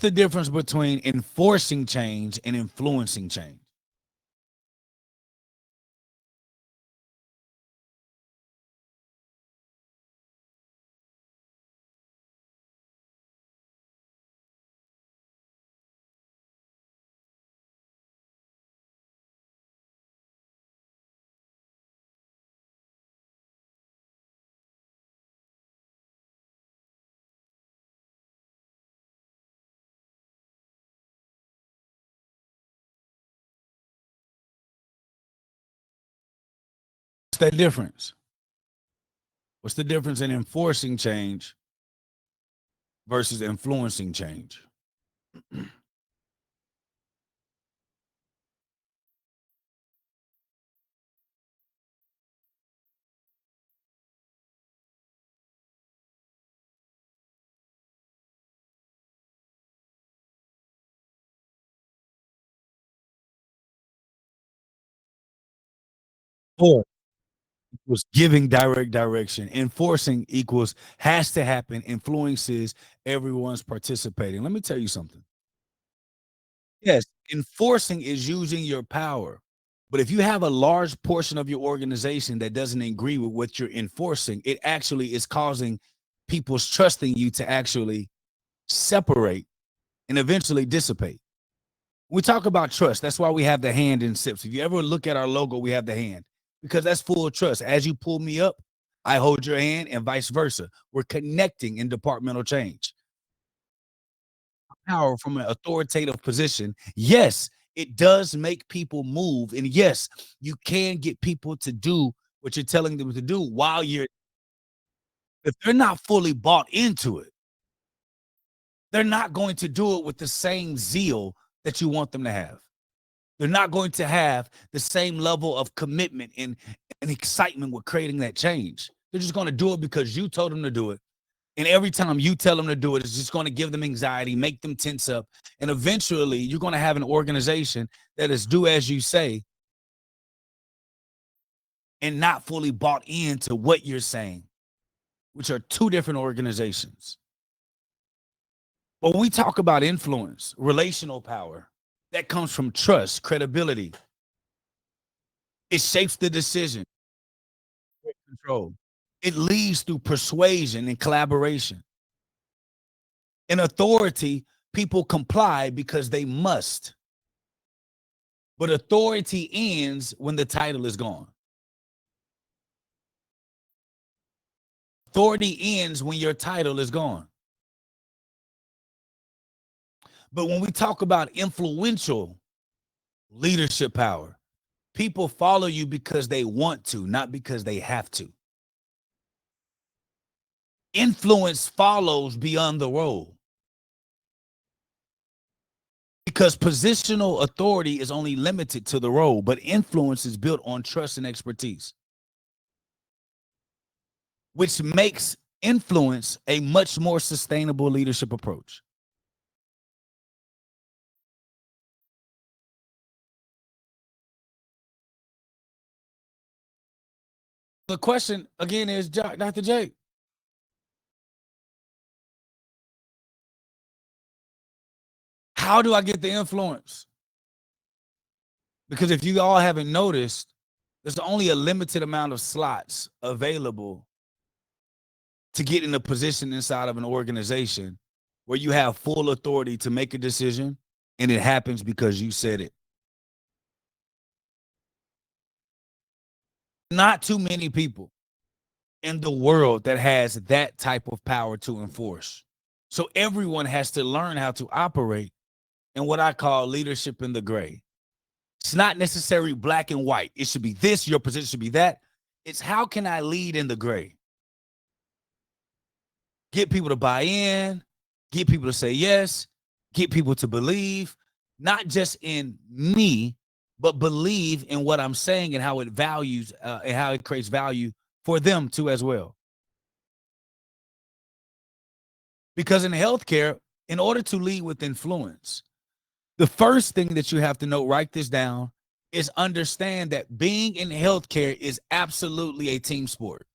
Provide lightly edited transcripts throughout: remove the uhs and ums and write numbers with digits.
the difference between enforcing change and influencing change? What's that difference? What's the difference in enforcing change versus influencing change? Or equals giving direct direction. Enforcing equals has to happen, influences, everyone's participating. Let me tell you something. Yes, enforcing is using your power. But if you have a large portion of your organization that doesn't agree with what you're enforcing, it actually is causing people's trusting you to actually separate and eventually dissipate. We talk about trust. That's why we have the hand in SIPs. If you ever look at our logo, we have the hand because that's full of trust. As you pull me up, I hold your hand and vice versa. We're connecting in departmental change. Power from an authoritative position. Yes, it does make people move. And yes, you can get people to do what you're telling them to do while you're, if they're not fully bought into it, they're not going to do it with the same zeal that you want them to have. They're not going to have the same level of commitment and excitement with creating that change. They're just going to do it because you told them to do it. And every time you tell them to do it, it's just going to give them anxiety, make them tense up. And eventually, you're going to have an organization that is do as you say and not fully bought into what you're saying, which are two different organizations. But when we talk about influence, relational power, that comes from trust, credibility. It shapes the decision, control. It leads through persuasion and collaboration. In authority, people comply because they must. But authority ends when the title is gone. Authority ends when your title is gone. But when we talk about influential leadership power, people follow you because they want to, not because they have to. Influence follows beyond the role because positional authority is only limited to the role, but influence is built on trust and expertise, which makes influence a much more sustainable leadership approach. The question again is, Dr. J, how do I get the influence? Because if you all haven't noticed, there's only a limited amount of slots available to get in a position inside of an organization where you have full authority to make a decision and it happens because you said it. Not too many people in the world that has that type of power to enforce. So everyone has to learn how to operate in what I call leadership in the gray. It's not necessarily black and white. It should be this, your position should be that. It's how can I lead in the gray? Get people to buy in, get people to say yes, get people to believe, not just in me, but believe in what I'm saying and how it values and how it creates value for them too as well. Because in healthcare, in order to lead with influence, the first thing that you have to know, write this down, is understand that being in healthcare is absolutely a team sport.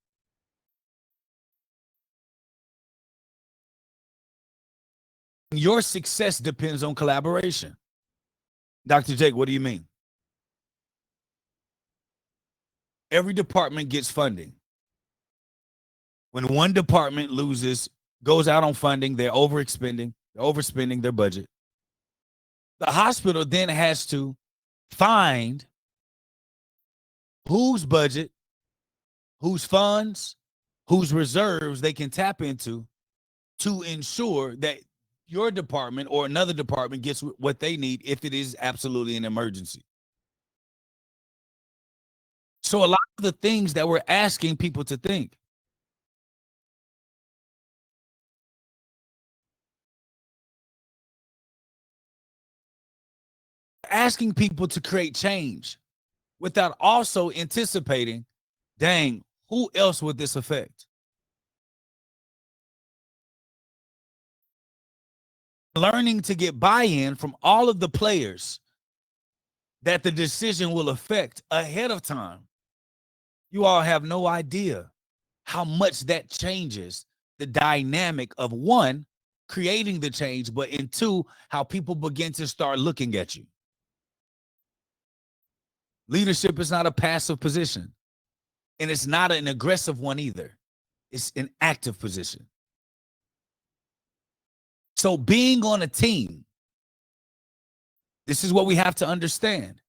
Your success depends on collaboration. Dr. Jake, what do you mean? Every department gets funding. When one department goes out on funding, they're overspending their budget. The hospital then has to find whose budget, whose funds, whose reserves they can tap into to ensure that your department or another department gets what they need if it is absolutely an emergency. So a lot of the things that we're asking people to think, asking people to create change without also anticipating, dang, who else would this affect? Learning to get buy-in from all of the players that the decision will affect ahead of time. You all have no idea how much that changes the dynamic of one, creating the change, but in two, how people begin to start looking at you. Leadership is not a passive position, and it's not an aggressive one either. It's an active position. So being on a team, this is what we have to understand.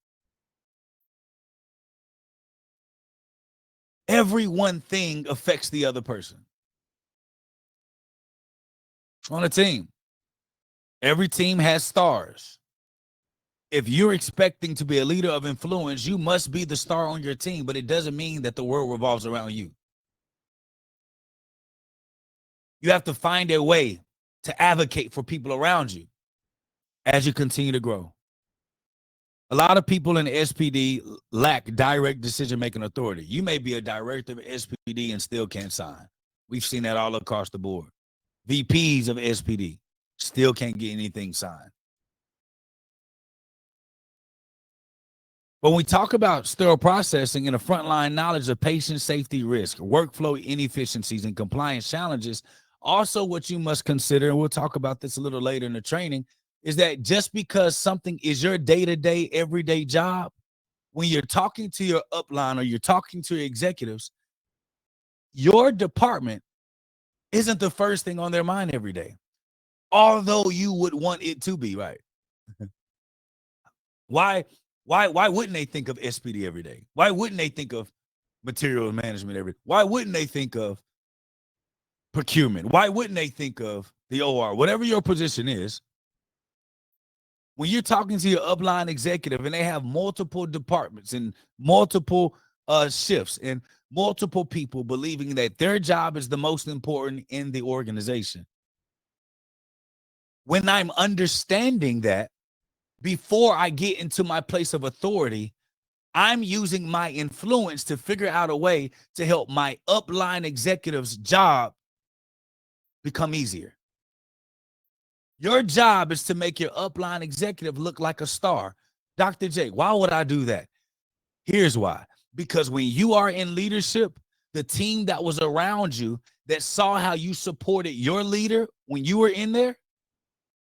Every one thing affects the other person. On a team, every team has stars. If you're expecting to be a leader of influence, you must be the star on your team, but it doesn't mean that the world revolves around you. You have to find a way to advocate for people around you as you continue to grow. A lot of people in the SPD lack direct decision-making authority. You may be a director of SPD and still can't sign. We've seen that all across the board. VPs of SPD still can't get anything signed. When we talk about sterile processing and a frontline knowledge of patient safety risk, workflow inefficiencies, and compliance challenges, also what you must consider, and we'll talk about this a little later in the training, is that just because something is your day-to-day, everyday job, when you're talking to your upline or you're talking to your executives, your department isn't the first thing on their mind every day, although you would want it to be, right? Why wouldn't they think of SPD every day? Why wouldn't they think of material management every day? Why wouldn't they think of procurement? Why wouldn't they think of the OR? Whatever your position is, when you're talking to your upline executive and they have multiple departments and multiple shifts and multiple people believing that their job is the most important in the organization, when I'm understanding that, before I get into my place of authority, I'm using my influence to figure out a way to help my upline executive's job become easier. Your job is to make your upline executive look like a star. Dr. Jake, why would I do that? Here's why. Because when you are in leadership, the team that was around you that saw how you supported your leader when you were in there,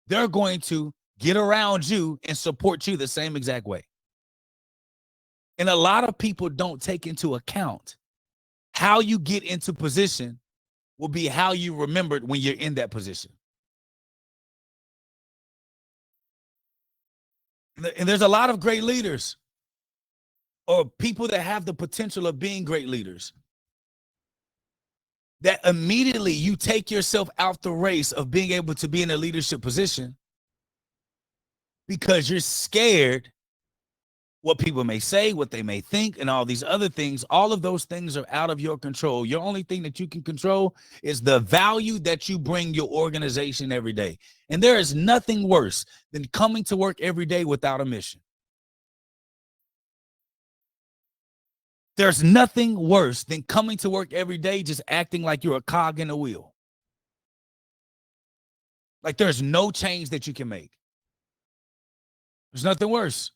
they're going to get around you and support you the same exact way. And a lot of people don't take into account how you get into position will be how you remembered when you're in that position. And there's a lot of great leaders or people that have the potential of being great leaders that immediately you take yourself out the race of being able to be in a leadership position because you're scared what people may say, what they may think, and all these other things. All of those things are out of your control. Your only thing that you can control is the value that you bring your organization every day. And there is nothing worse than coming to work every day without a mission. There's nothing worse than coming to work every day just acting like you're a cog in a wheel. Like there's no change that you can make. There's nothing worse.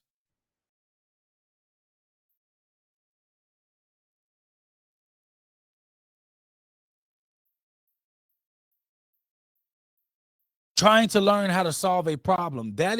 trying to learn how to solve a problem. That